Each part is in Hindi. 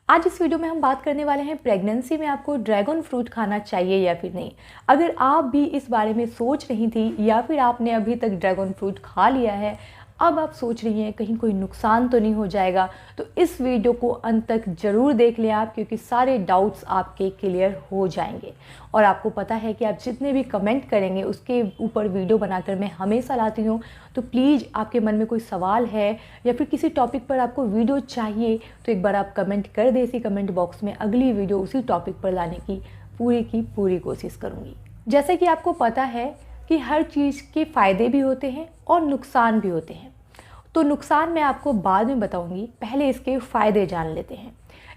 आज इस वीडियो में हम बात करने वाले हैं प्रेगनेंसी में आपको ड्रैगन फ्रूट खाना चाहिए या फिर नहीं। अगर आप भी इस बारे में सोच रही थी या फिर आपने अभी तक ड्रैगन फ्रूट खा लिया है, अब आप सोच रही हैं कहीं कोई नुकसान तो नहीं हो जाएगा, तो इस वीडियो को अंत तक ज़रूर देख लें आप, क्योंकि सारे डाउट्स आपके क्लियर हो जाएंगे। और आपको पता है कि आप जितने भी कमेंट करेंगे उसके ऊपर वीडियो बनाकर मैं हमेशा लाती हूँ। तो प्लीज़ आपके मन में कोई सवाल है या फिर किसी टॉपिक पर आपको वीडियो चाहिए तो एक बार आप कमेंट कर दें इसी कमेंट बॉक्स में। अगली वीडियो उसी टॉपिक पर लाने की पूरी कोशिश करूँगी। जैसे कि आपको पता है कि हर चीज़ के फ़ायदे भी होते हैं और नुकसान भी होते हैं। तो नुकसान मैं आपको बाद में बताऊंगी, पहले इसके फ़ायदे जान लेते हैं।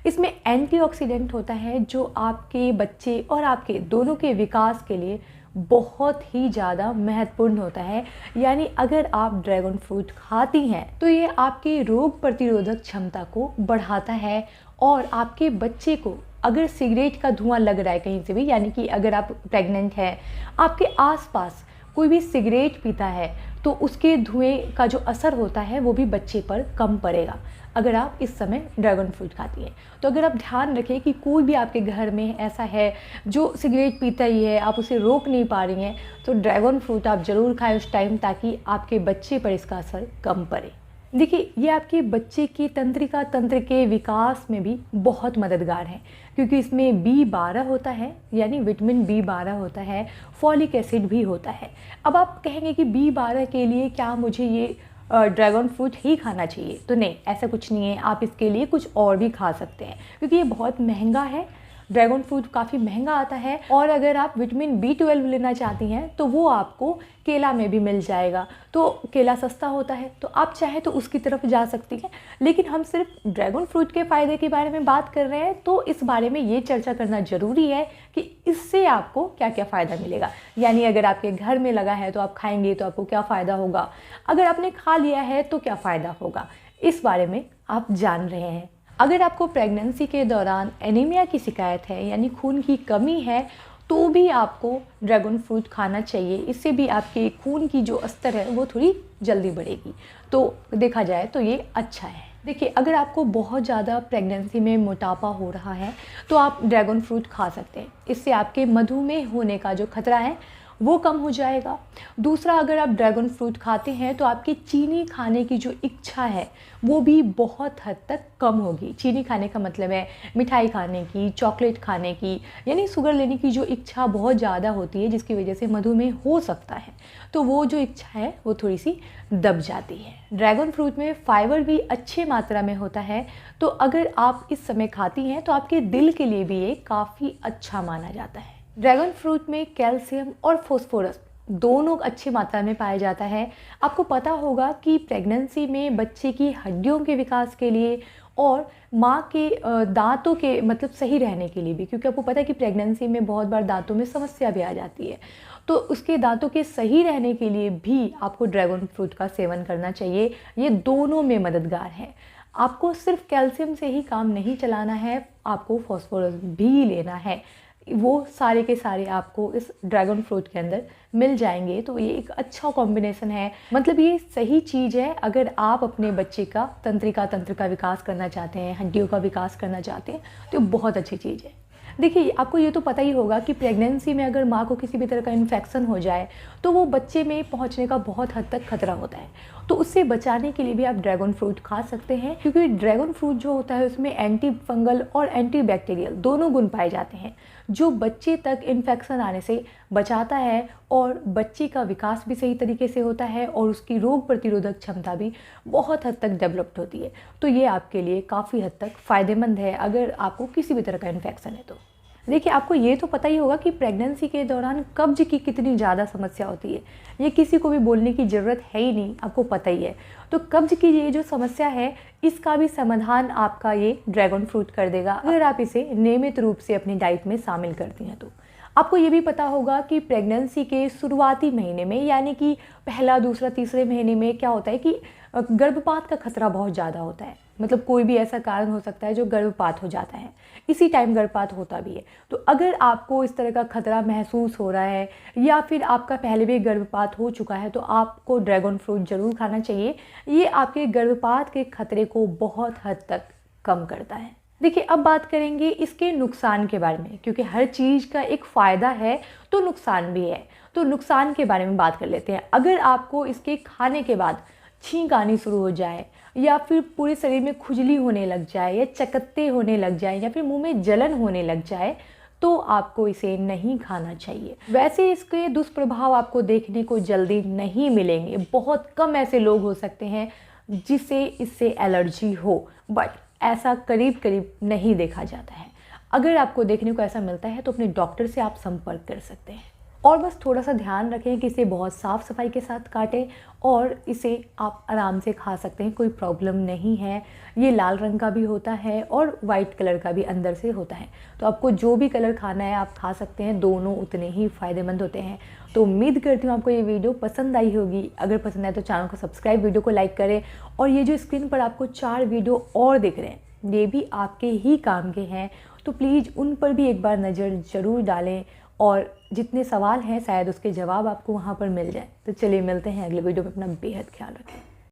इसमें एंटीऑक्सीडेंट होता है जो आपके बच्चे और आपके दोनों के विकास के लिए बहुत ही ज़्यादा महत्वपूर्ण होता है। यानी अगर आप ड्रैगन फ्रूट खाती हैं तो ये आपकी रोग प्रतिरोधक क्षमता को बढ़ाता है। और आपके बच्चे को अगर सिगरेट का धुआं लग रहा है कहीं से भी, यानी कि अगर आप प्रेग्नेंट हैं, आपके आसपास कोई भी सिगरेट पीता है तो उसके धुएं का जो असर होता है वो भी बच्चे पर कम पड़ेगा अगर आप इस समय ड्रैगन फ्रूट खाती हैं। तो अगर आप ध्यान रखें कि कोई भी आपके घर में ऐसा है जो सिगरेट पीता ही है, आप उसे रोक नहीं पा रही हैं, तो ड्रैगन फ्रूट आप ज़रूर खाएं उस टाइम, ताकि आपके बच्चे पर इसका असर कम पड़े। देखिए, ये आपके बच्चे की तंत्रिका तंत्र के विकास में भी बहुत मददगार है, क्योंकि इसमें B12 होता है, यानी विटामिन B12 होता है, फॉलिक एसिड भी होता है। अब आप कहेंगे कि B12 के लिए क्या मुझे ये ड्रैगन फ्रूट ही खाना चाहिए? तो नहीं, ऐसा कुछ नहीं है। आप इसके लिए कुछ और भी खा सकते हैं, क्योंकि ये बहुत महंगा है। ड्रैगन फ्रूट काफ़ी महंगा आता है। और अगर आप विटामिन B12 लेना चाहती हैं तो वो आपको केला में भी मिल जाएगा। तो केला सस्ता होता है, तो आप चाहे तो उसकी तरफ जा सकती हैं। लेकिन हम सिर्फ ड्रैगन फ्रूट के फ़ायदे के बारे में बात कर रहे हैं, तो इस बारे में ये चर्चा करना ज़रूरी है कि इससे आपको क्या क्या फ़ायदा मिलेगा। यानी अगर आपके घर में लगा है तो आप खाएंगे तो आपको क्या फ़ायदा होगा, अगर आपने खा लिया है तो क्या फ़ायदा होगा, इस बारे में आप जान रहे हैं। अगर आपको प्रेगनेंसी के दौरान एनीमिया की शिकायत है, यानी खून की कमी है, तो भी आपको ड्रैगन फ्रूट खाना चाहिए। इससे भी आपके खून की जो स्तर है वो थोड़ी जल्दी बढ़ेगी। तो देखा जाए तो ये अच्छा है। देखिए, अगर आपको बहुत ज़्यादा प्रेगनेंसी में मोटापा हो रहा है तो आप ड्रैगन फ्रूट खा सकते हैं। इससे आपके मधुमेह होने का जो खतरा है वो कम हो जाएगा। दूसरा, अगर आप ड्रैगन फ्रूट खाते हैं तो आपकी चीनी खाने की जो इच्छा है वो भी बहुत हद तक कम होगी। चीनी खाने का मतलब है मिठाई खाने की, चॉकलेट खाने की, यानी शुगर लेने की जो इच्छा बहुत ज़्यादा होती है, जिसकी वजह से मधुमेह हो सकता है। तो वो जो इच्छा है वो थोड़ी सी दब जाती है। ड्रैगन फ्रूट में फाइबर भी अच्छी मात्रा में होता है, तो अगर आप इस समय खाती हैं तो आपके दिल के लिए भी ये काफ़ी अच्छा माना जाता है। ड्रैगन फ्रूट में कैल्शियम और फास्फोरस दोनों अच्छी मात्रा में पाया जाता है। आपको पता होगा कि प्रेगनेंसी में बच्चे की हड्डियों के विकास के लिए और माँ के दांतों के मतलब सही रहने के लिए भी, क्योंकि आपको पता है कि प्रेगनेंसी में बहुत बार दांतों में समस्या भी आ जाती है, तो उसके दांतों के सही रहने के लिए भी आपको ड्रैगन फ्रूट का सेवन करना चाहिए। ये दोनों में मददगार है। आपको सिर्फ कैल्शियम से ही काम नहीं चलाना है, आपको फास्फोरस भी लेना है। वो सारे के सारे आपको इस ड्रैगन फ्रूट के अंदर मिल जाएंगे। तो ये एक अच्छा कॉम्बिनेशन है, मतलब ये सही चीज़ है अगर आप अपने बच्चे का तंत्रिका तंत्र का विकास करना चाहते हैं, हड्डियों का विकास करना चाहते हैं, तो बहुत अच्छी चीज़ है। देखिए, आपको ये तो पता ही होगा कि प्रेगनेंसी में अगर माँ को किसी भी तरह का इन्फेक्शन हो जाए तो वो बच्चे में पहुँचने का बहुत हद तक खतरा होता है। तो उससे बचाने के लिए भी आप ड्रैगन फ्रूट खा सकते हैं, क्योंकि ड्रैगन फ्रूट जो होता है उसमें एंटी फंगल और एंटी बैक्टीरियल दोनों गुण पाए जाते हैं, जो बच्चे तक इन्फेक्शन आने से बचाता है और बच्चे का विकास भी सही तरीके से होता है और उसकी रोग प्रतिरोधक क्षमता भी बहुत हद तक डेवलप्ड होती है। तो ये आपके लिए काफ़ी हद तक फ़ायदेमंद है अगर आपको किसी भी तरह का इन्फेक्शन है तो। देखिए, आपको ये तो पता ही होगा कि प्रेगनेंसी के दौरान कब्ज की कितनी ज़्यादा समस्या होती है। ये किसी को भी बोलने की ज़रूरत है ही नहीं, आपको पता ही है। तो कब्ज की ये जो समस्या है इसका भी समाधान आपका ये ड्रैगन फ्रूट कर देगा, अगर आप इसे नियमित रूप से अपनी डाइट में शामिल करती हैं तो। आपको ये भी पता होगा कि प्रेगनेंसी के शुरुआती महीने में, यानी कि पहला, दूसरा, तीसरे महीने में क्या होता है कि गर्भपात का खतरा बहुत ज़्यादा होता है। मतलब कोई भी ऐसा कारण हो सकता है जो गर्भपात हो जाता है, इसी टाइम गर्भपात होता भी है। तो अगर आपको इस तरह का खतरा महसूस हो रहा है या फिर आपका पहले भी गर्भपात हो चुका है, तो आपको ड्रैगन फ्रूट ज़रूर खाना चाहिए। ये आपके गर्भपात के खतरे को बहुत हद तक कम करता है। देखिए, अब बात करेंगे इसके नुकसान के बारे में, क्योंकि हर चीज़ का एक फ़ायदा है तो नुकसान भी है। तो नुकसान के बारे में बात कर लेते हैं। अगर आपको इसके खाने के बाद छींक आनी शुरू हो जाए, या फिर पूरे शरीर में खुजली होने लग जाए, या चकत्ते होने लग जाए, या फिर मुंह में जलन होने लग जाए, तो आपको इसे नहीं खाना चाहिए। वैसे इसके दुष्प्रभाव आपको देखने को जल्दी नहीं मिलेंगे। बहुत कम ऐसे लोग हो सकते हैं जिसे इससे एलर्जी हो, बट ऐसा करीब करीब नहीं देखा जाता है। अगर आपको देखने को ऐसा मिलता है तो अपने डॉक्टर से आप संपर्क कर सकते हैं। और बस थोड़ा सा ध्यान रखें कि इसे बहुत साफ़ सफाई के साथ काटें, और इसे आप आराम से खा सकते हैं, कोई प्रॉब्लम नहीं है। ये लाल रंग का भी होता है और वाइट कलर का भी अंदर से होता है, तो आपको जो भी कलर खाना है आप खा सकते हैं। दोनों उतने ही फ़ायदेमंद होते हैं। तो उम्मीद करती हूँ आपको ये वीडियो पसंद आई होगी। अगर पसंद आए तो चैनल को सब्सक्राइब, वीडियो को लाइक करें। और ये जो स्क्रीन पर आपको 4 वीडियो और दिख रहे हैं, ये भी आपके ही काम के हैं, तो प्लीज़ उन पर भी एक बार नज़र ज़रूर डालें। और जितने सवाल हैं शायद उसके जवाब आपको वहाँ पर मिल जाए। तो चलिए मिलते हैं अगले वीडियो में। अपना बेहद ख्याल रखें।